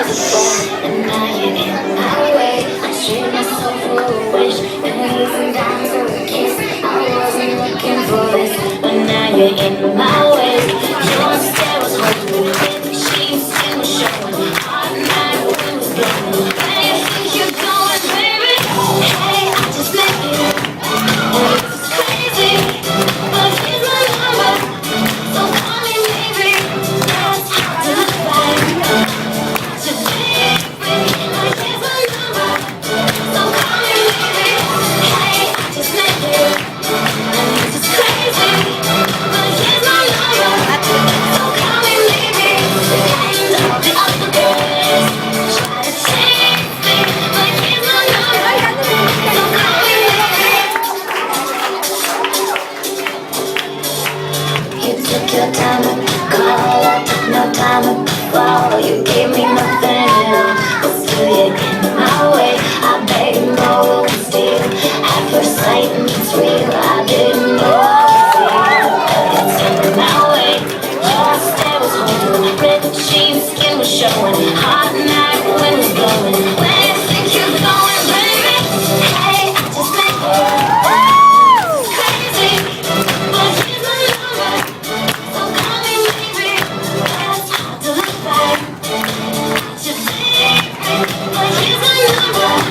And now you're in my way. I treat myself for a wish. Pennies and dimes for a kiss. I wasn't looking for this, but now you're in my way. Your stare was holding me. Sheets, skin was showing. Hot night, wind was blowing. Where you think you're going, baby? Hey, I just met you. And it's crazy, but here's my number. So call me maybe. That's how to look like. Took your time to call, I took no time to fall. You gave me nothing at all, but still you're in my way. I begged no one still. At first sight, and it's real. I didn't know I was real. It's in my way. Your stare was holding. Red sheets, skin was showing. Hot night, wind was blowing. Where you think you're going, baby? Hey, I just met you. It's crazy, but here's my number.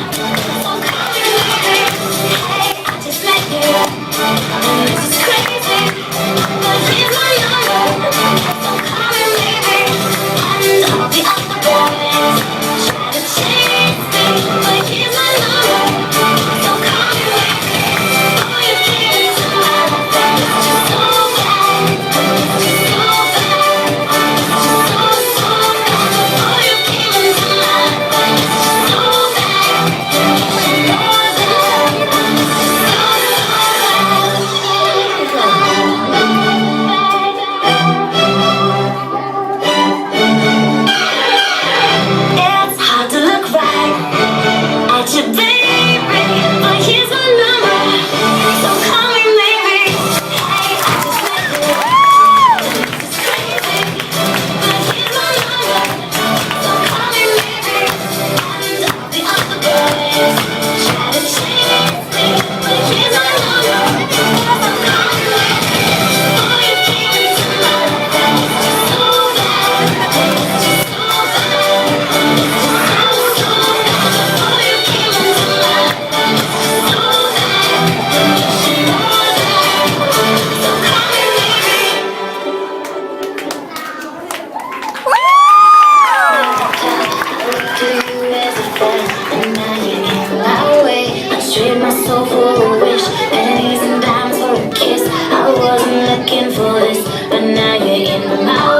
Trade myself for a wish, pennies and dimes for a kiss. I wasn't looking for this, but now you're in my